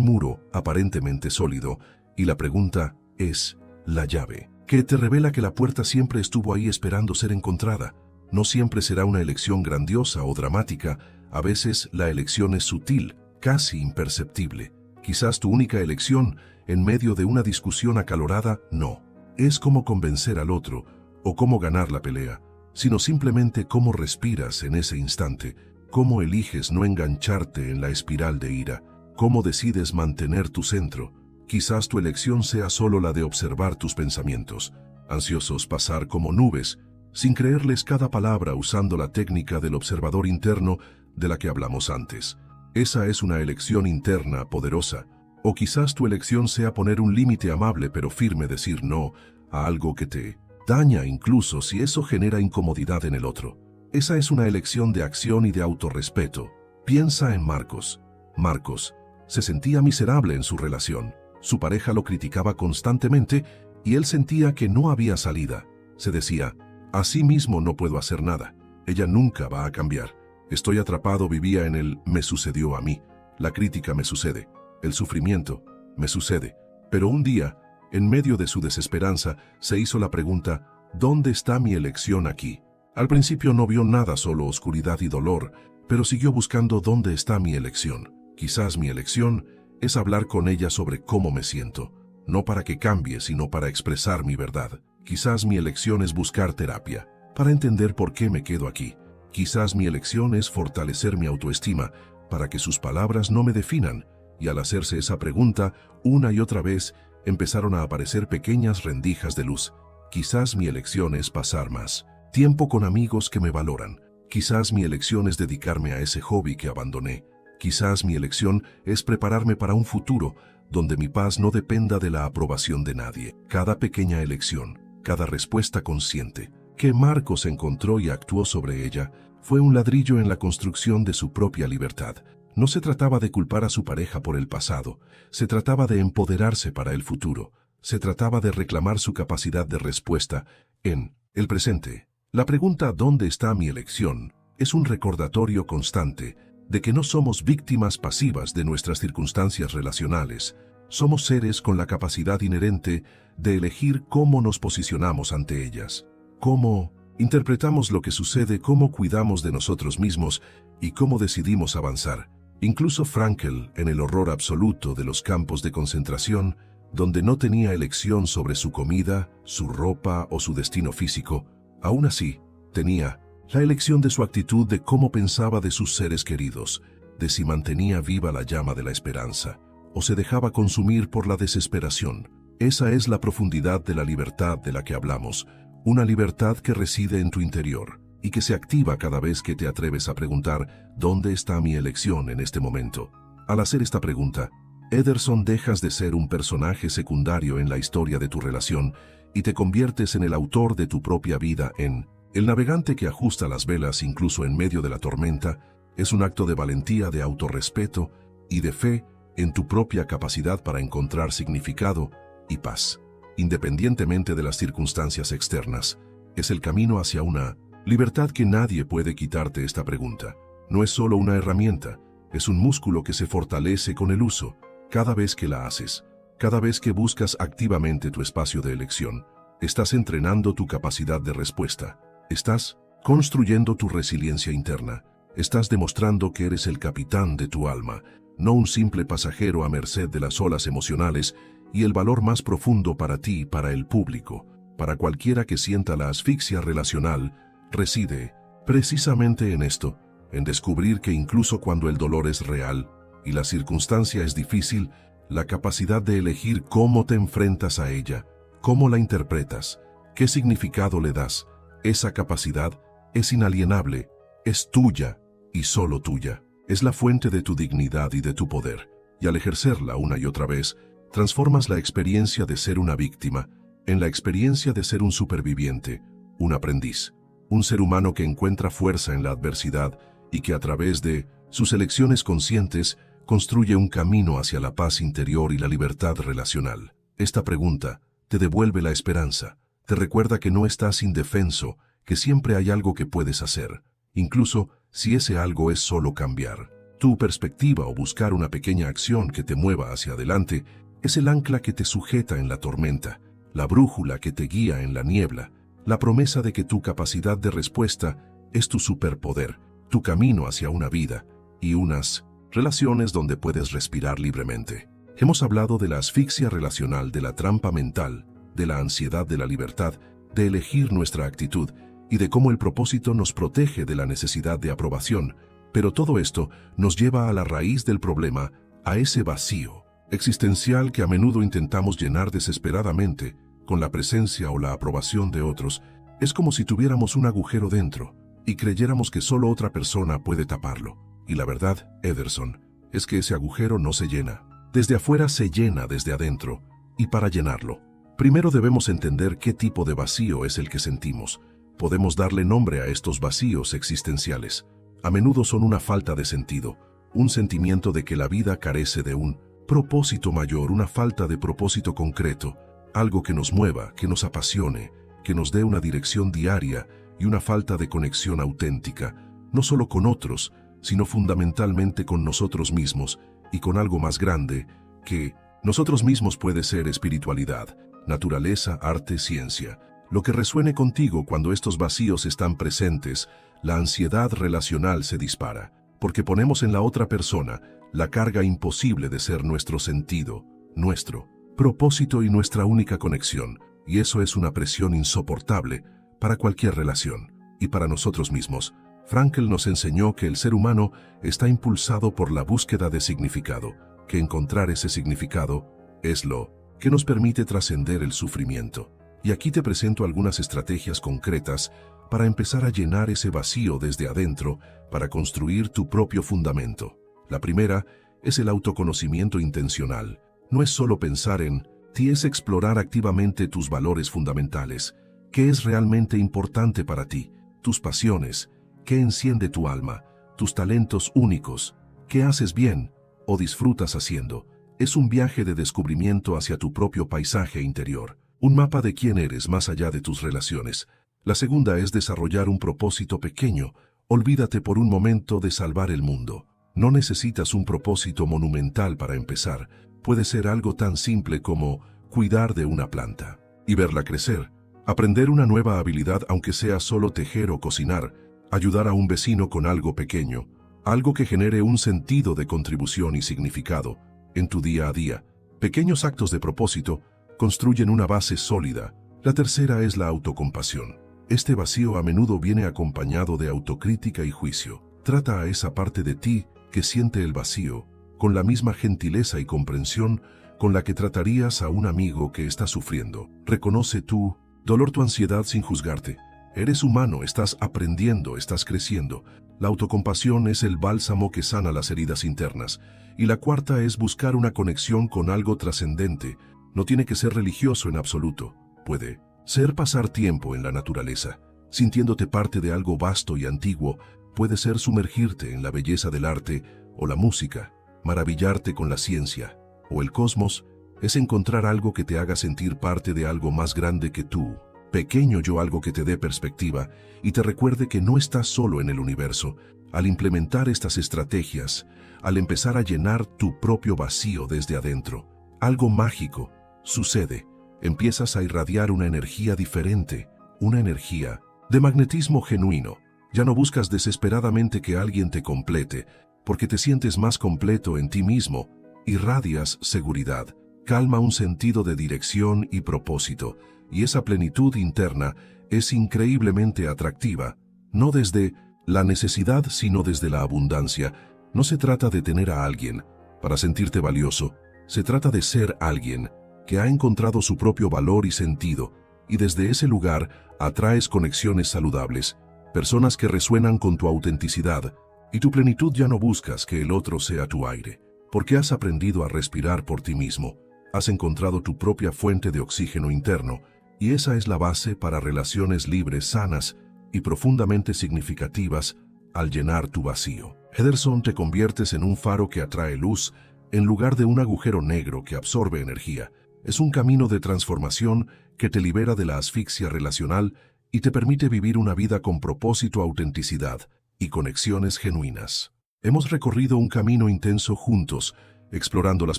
muro aparentemente sólido, y la pregunta es la llave, que te revela que la puerta siempre estuvo ahí esperando ser encontrada. No siempre será una elección grandiosa o dramática, a veces la elección es sutil, casi imperceptible. Quizás tu única elección, en medio de una discusión acalorada, no es cómo convencer al otro o cómo ganar la pelea, sino simplemente cómo respiras en ese instante, cómo eliges no engancharte en la espiral de ira, cómo decides mantener tu centro. Quizás tu elección sea solo la de observar tus pensamientos, ansiosos pasar como nubes, sin creerles cada palabra, usando la técnica del observador interno de la que hablamos antes. Esa es una elección interna poderosa. O quizás tu elección sea poner un límite amable pero firme, decir no a algo que te daña, incluso si eso genera incomodidad en el otro. Esa es una elección de acción y de autorrespeto. Piensa en Marcos. Marcos se sentía miserable en su relación. Su pareja lo criticaba constantemente y él sentía que no había salida. Se decía, así mismo no puedo hacer nada. Ella nunca va a cambiar. Estoy atrapado, vivía en el me sucedió a mí. La crítica me sucede. El sufrimiento me sucede. Pero un día, en medio de su desesperanza, se hizo la pregunta, ¿dónde está mi elección aquí? Al principio no vio nada, solo oscuridad y dolor, pero siguió buscando dónde está mi elección. Quizás mi elección es hablar con ella sobre cómo me siento, no para que cambie, sino para expresar mi verdad. Quizás mi elección es buscar terapia, para entender por qué me quedo aquí. Quizás mi elección es fortalecer mi autoestima, para que sus palabras no me definan. Y al hacerse esa pregunta, una y otra vez, empezaron a aparecer pequeñas rendijas de luz. Quizás mi elección es pasar más tiempo con amigos que me valoran. Quizás mi elección es dedicarme a ese hobby que abandoné. Quizás mi elección es prepararme para un futuro donde mi paz no dependa de la aprobación de nadie. Cada pequeña elección, cada respuesta consciente que Marcos encontró y actuó sobre ella, fue un ladrillo en la construcción de su propia libertad. No se trataba de culpar a su pareja por el pasado, se trataba de empoderarse para el futuro, se trataba de reclamar su capacidad de respuesta en el presente. La pregunta ¿dónde está mi elección? Es un recordatorio constante de que no somos víctimas pasivas de nuestras circunstancias relacionales. Somos seres con la capacidad inherente de elegir cómo nos posicionamos ante ellas, cómo interpretamos lo que sucede, cómo cuidamos de nosotros mismos y cómo decidimos avanzar. Incluso Frankl, en el horror absoluto de los campos de concentración, donde no tenía elección sobre su comida, su ropa o su destino físico, aún así, tenía la elección de su actitud, de cómo pensaba de sus seres queridos, de si mantenía viva la llama de la esperanza o se dejaba consumir por la desesperación. Esa es la profundidad de la libertad de la que hablamos, una libertad que reside en tu interior y que se activa cada vez que te atreves a preguntar ¿dónde está mi elección en este momento? Al hacer esta pregunta, Ederson, dejas de ser un personaje secundario en la historia de tu relación y te conviertes en el autor de tu propia vida, en el navegante que ajusta las velas incluso en medio de la tormenta. Es un acto de valentía, de autorrespeto y de fe en tu propia capacidad para encontrar significado y paz, independientemente de las circunstancias externas. Es el camino hacia una libertad que nadie puede quitarte. Esta pregunta no es solo una herramienta, es un músculo que se fortalece con el uso. Cada vez que la haces, cada vez que buscas activamente tu espacio de elección, estás entrenando tu capacidad de respuesta. Estás construyendo tu resiliencia interna. Estás demostrando que eres el capitán de tu alma, no un simple pasajero a merced de las olas emocionales. Y el valor más profundo para ti y para el público, para cualquiera que sienta la asfixia relacional, reside precisamente en esto, en descubrir que incluso cuando el dolor es real y la circunstancia es difícil, la capacidad de elegir cómo te enfrentas a ella, cómo la interpretas, qué significado le das, esa capacidad es inalienable, es tuya y solo tuya. Es la fuente de tu dignidad y de tu poder, y al ejercerla una y otra vez, transformas la experiencia de ser una víctima en la experiencia de ser un superviviente, un aprendiz, un ser humano que encuentra fuerza en la adversidad y que a través de sus elecciones conscientes construye un camino hacia la paz interior y la libertad relacional. Esta pregunta te devuelve la esperanza, te recuerda que no estás indefenso, que siempre hay algo que puedes hacer, incluso si ese algo es solo cambiar tu perspectiva o buscar una pequeña acción que te mueva hacia adelante. Es el ancla que te sujeta en la tormenta, la brújula que te guía en la niebla, la promesa de que tu capacidad de respuesta es tu superpoder, tu camino hacia una vida y unas relaciones donde puedes respirar libremente. Hemos hablado de la asfixia relacional, de la trampa mental, de la ansiedad de la libertad, de elegir nuestra actitud y de cómo el propósito nos protege de la necesidad de aprobación, pero todo esto nos lleva a la raíz del problema, a ese vacío existencial que a menudo intentamos llenar desesperadamente con la presencia o la aprobación de otros. Es como si tuviéramos un agujero dentro y creyéramos que solo otra persona puede taparlo. Y la verdad, Ederson, es que ese agujero no se llena. Desde afuera se llena desde adentro. Y para llenarlo, primero debemos entender qué tipo de vacío es el que sentimos. Podemos darle nombre a estos vacíos existenciales. A menudo son una falta de sentido, un sentimiento de que la vida carece de un propósito mayor, una falta de propósito concreto, algo que nos mueva, que nos apasione, que nos dé una dirección diaria y una falta de conexión auténtica, no solo con otros, sino fundamentalmente con nosotros mismos y con algo más grande que nosotros mismos. Puede ser espiritualidad, naturaleza, arte, ciencia. Lo que resuene contigo cuando estos vacíos están presentes, la ansiedad relacional se dispara, porque ponemos en la otra persona la carga imposible de ser nuestro sentido, nuestro propósito y nuestra única conexión, y eso es una presión insoportable para cualquier relación y para nosotros mismos. Frankl nos enseñó que el ser humano está impulsado por la búsqueda de significado, que encontrar ese significado es lo que nos permite trascender el sufrimiento. Y aquí te presento algunas estrategias concretas para empezar a llenar ese vacío desde adentro para construir tu propio fundamento. La primera es el autoconocimiento intencional. No es solo pensar en ti, es explorar activamente tus valores fundamentales. ¿Qué es realmente importante para ti? Tus pasiones, qué enciende tu alma, tus talentos únicos, qué haces bien o disfrutas haciendo. Es un viaje de descubrimiento hacia tu propio paisaje interior, un mapa de quién eres más allá de tus relaciones. La segunda es desarrollar un propósito pequeño. Olvídate por un momento de salvar el mundo. No necesitas un propósito monumental para empezar. Puede ser algo tan simple como cuidar de una planta y verla crecer, aprender una nueva habilidad aunque sea solo tejer o cocinar, ayudar a un vecino con algo pequeño, algo que genere un sentido de contribución y significado en tu día a día. Pequeños actos de propósito construyen una base sólida. La tercera es la autocompasión. Este vacío a menudo viene acompañado de autocrítica y juicio. Trata a esa parte de ti que siente el vacío con la misma gentileza y comprensión con la que tratarías a un amigo que está sufriendo. Reconoce tu dolor, tu ansiedad sin juzgarte. Eres humano, estás aprendiendo, estás creciendo. La autocompasión es el bálsamo que sana las heridas internas. Y la cuarta es buscar una conexión con algo trascendente. No tiene que ser religioso en absoluto. Puede ser pasar tiempo en la naturaleza, sintiéndote parte de algo vasto y antiguo. Puede ser sumergirte en la belleza del arte o la música, maravillarte con la ciencia o el cosmos. Es encontrar algo que te haga sentir parte de algo más grande que tú. Pequeño yo, algo que te dé perspectiva y te recuerde que no estás solo en el universo. Al implementar estas estrategias, al empezar a llenar tu propio vacío desde adentro, algo mágico sucede. Empiezas a irradiar una energía diferente, una energía de magnetismo genuino. Ya no buscas desesperadamente que alguien te complete, porque te sientes más completo en ti mismo. Irradias seguridad, calma, un sentido de dirección y propósito, y esa plenitud interna es increíblemente atractiva, no desde la necesidad sino desde la abundancia. No se trata de tener a alguien para sentirte valioso, se trata de ser alguien que ha encontrado su propio valor y sentido, y desde ese lugar atraes conexiones saludables, personas que resuenan con tu autenticidad, y tu plenitud. Ya no buscas que el otro sea tu aire, porque has aprendido a respirar por ti mismo, has encontrado tu propia fuente de oxígeno interno, y esa es la base para relaciones libres, sanas y profundamente significativas al llenar tu vacío. Ederson, te conviertes en un faro que atrae luz en lugar de un agujero negro que absorbe energía. Es un camino de transformación que te libera de la asfixia relacional y te permite vivir una vida con propósito, autenticidad y conexiones genuinas. Hemos recorrido un camino intenso juntos, explorando las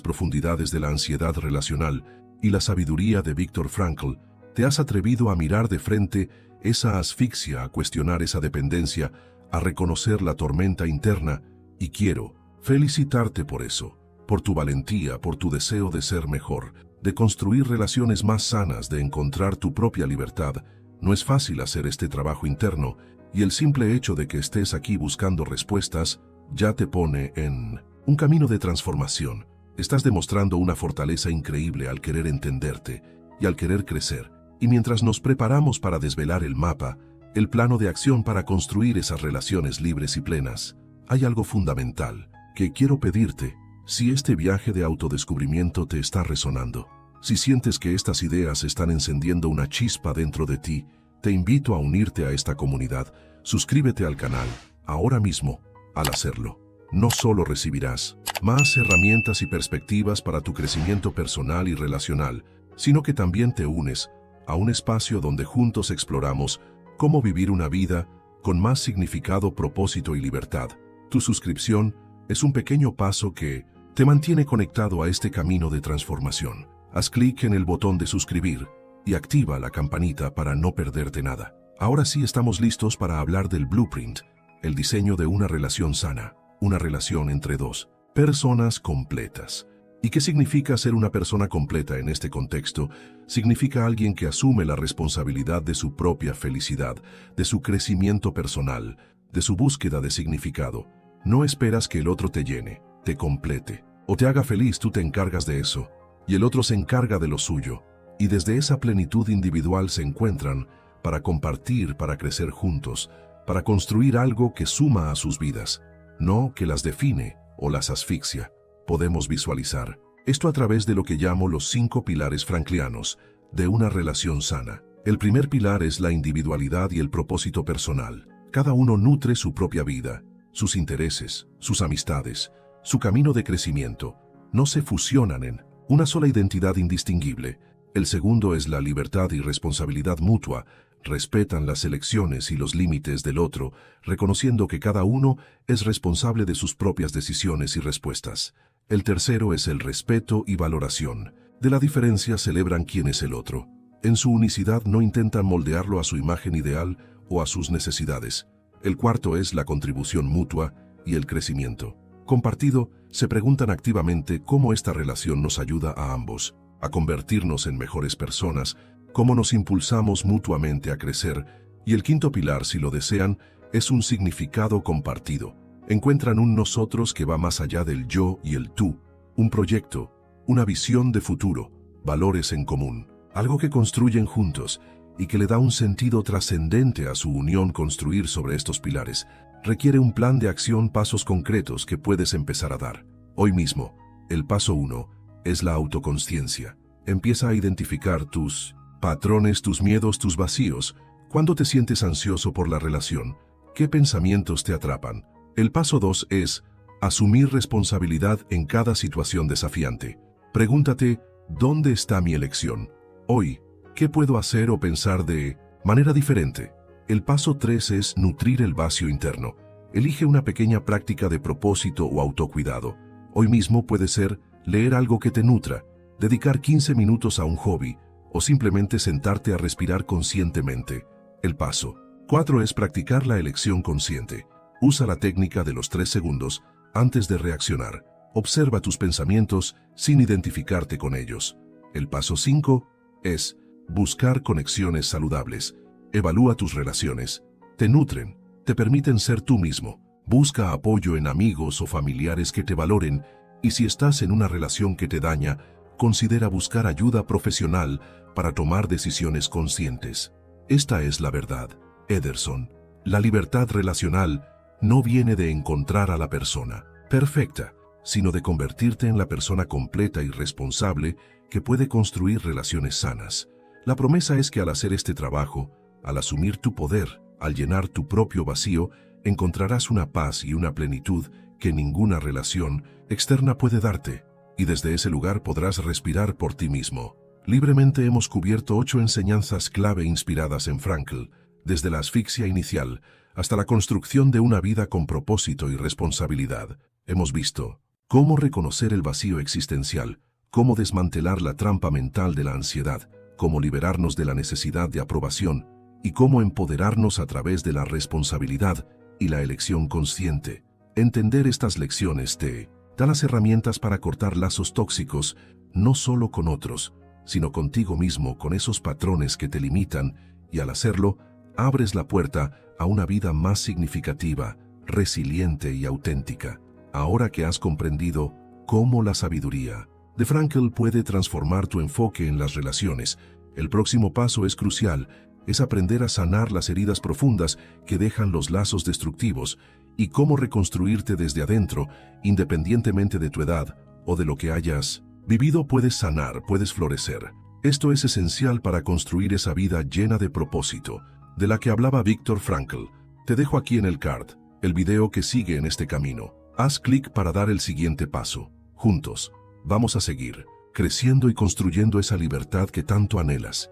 profundidades de la ansiedad relacional y la sabiduría de Viktor Frankl. Te has atrevido a mirar de frente esa asfixia, a cuestionar esa dependencia, a reconocer la tormenta interna, y quiero felicitarte por eso, por tu valentía, por tu deseo de ser mejor, de construir relaciones más sanas, de encontrar tu propia libertad. No es fácil hacer este trabajo interno, y el simple hecho de que estés aquí buscando respuestas ya te pone en un camino de transformación. Estás demostrando una fortaleza increíble al querer entenderte y al querer crecer. Y mientras nos preparamos para desvelar el mapa, el plano de acción para construir esas relaciones libres y plenas, hay algo fundamental que quiero pedirte. Si este viaje de autodescubrimiento te está resonando, si sientes que estas ideas están encendiendo una chispa dentro de ti, te invito a unirte a esta comunidad. Suscríbete al canal ahora mismo. Al hacerlo, no solo recibirás más herramientas y perspectivas para tu crecimiento personal y relacional, sino que también te unes a un espacio donde juntos exploramos cómo vivir una vida con más significado, propósito y libertad. Tu suscripción es un pequeño paso que te mantiene conectado a este camino de transformación. Haz clic en el botón de suscribir y activa la campanita para no perderte nada. Ahora sí, estamos listos para hablar del blueprint, el diseño de una relación sana, una relación entre dos personas completas. ¿Y qué significa ser una persona completa en este contexto? Significa alguien que asume la responsabilidad de su propia felicidad, de su crecimiento personal, de su búsqueda de significado. No esperas que el otro te llene, te complete o te haga feliz. Tú te encargas de eso, y el otro se encarga de lo suyo. Y desde esa plenitud individual se encuentran para compartir, para crecer juntos, para construir algo que suma a sus vidas, no que las define o las asfixia. Podemos visualizar esto a través de lo que llamo los 5 pilares franklianos de una relación sana. El primer pilar es la individualidad y el propósito personal. Cada uno nutre su propia vida, sus intereses, sus amistades, su camino de crecimiento. No se fusionan en una sola identidad indistinguible. El segundo es la libertad y responsabilidad mutua. Respetan las elecciones y los límites del otro, reconociendo que cada uno es responsable de sus propias decisiones y respuestas. El tercero es el respeto y valoración. De la diferencia celebran quién es el otro. En su unicidad no intentan moldearlo a su imagen ideal o a sus necesidades. El cuarto es la contribución mutua y el crecimiento. Compartido, se preguntan activamente cómo esta relación nos ayuda a ambos, a convertirnos en mejores personas, cómo nos impulsamos mutuamente a crecer, y el quinto pilar, si lo desean, es un significado compartido. Encuentran un nosotros que va más allá del yo y el tú, un proyecto, una visión de futuro, valores en común, algo que construyen juntos y que le da un sentido trascendente a su unión. Construir sobre estos pilares requiere un plan de acción, pasos concretos que puedes empezar a dar hoy mismo. El paso 1 es la autoconsciencia. Empieza a identificar tus patrones, tus miedos, tus vacíos. ¿Cuándo te sientes ansioso por la relación? ¿Qué pensamientos te atrapan? El paso 2 es asumir responsabilidad en cada situación desafiante. Pregúntate, ¿dónde está mi elección? Hoy, ¿qué puedo hacer o pensar de manera diferente? El paso 3 es nutrir el vacío interno. Elige una pequeña práctica de propósito o autocuidado. Hoy mismo puede ser leer algo que te nutra, dedicar 15 minutos a un hobby o simplemente sentarte a respirar conscientemente. El paso 4 es practicar la elección consciente. Usa la técnica de los 3 segundos antes de reaccionar. Observa tus pensamientos sin identificarte con ellos. El paso 5 es buscar conexiones saludables. Evalúa tus relaciones. Te nutren, te permiten ser tú mismo. Busca apoyo en amigos o familiares que te valoren, y si estás en una relación que te daña, considera buscar ayuda profesional para tomar decisiones conscientes. Esta es la verdad, Ederson. La libertad relacional no viene de encontrar a la persona perfecta, sino de convertirte en la persona completa y responsable que puede construir relaciones sanas. La promesa es que al hacer este trabajo, al asumir tu poder, al llenar tu propio vacío, encontrarás una paz y una plenitud que ninguna relación externa puede darte, y desde ese lugar podrás respirar por ti mismo. Libremente hemos cubierto 8 enseñanzas clave inspiradas en Frankl, desde la asfixia inicial hasta la construcción de una vida con propósito y responsabilidad. Hemos visto cómo reconocer el vacío existencial, cómo desmantelar la trampa mental de la ansiedad, cómo liberarnos de la necesidad de aprobación y cómo empoderarnos a través de la responsabilidad y la elección consciente. Entender estas lecciones te da las herramientas para cortar lazos tóxicos, no solo con otros, sino contigo mismo, con esos patrones que te limitan, y al hacerlo, abres la puerta a una vida más significativa, resiliente y auténtica. Ahora que has comprendido cómo la sabiduría de Frankl puede transformar tu enfoque en las relaciones, el próximo paso es crucial, es aprender a sanar las heridas profundas que dejan los lazos destructivos y cómo reconstruirte desde adentro, independientemente de tu edad o de lo que hayas vivido. Puedes sanar, puedes florecer. Esto es esencial para construir esa vida llena de propósito, de la que hablaba Viktor Frankl. Te dejo aquí en el card el video que sigue en este camino. Haz clic para dar el siguiente paso. Juntos, vamos a seguir creciendo y construyendo esa libertad que tanto anhelas.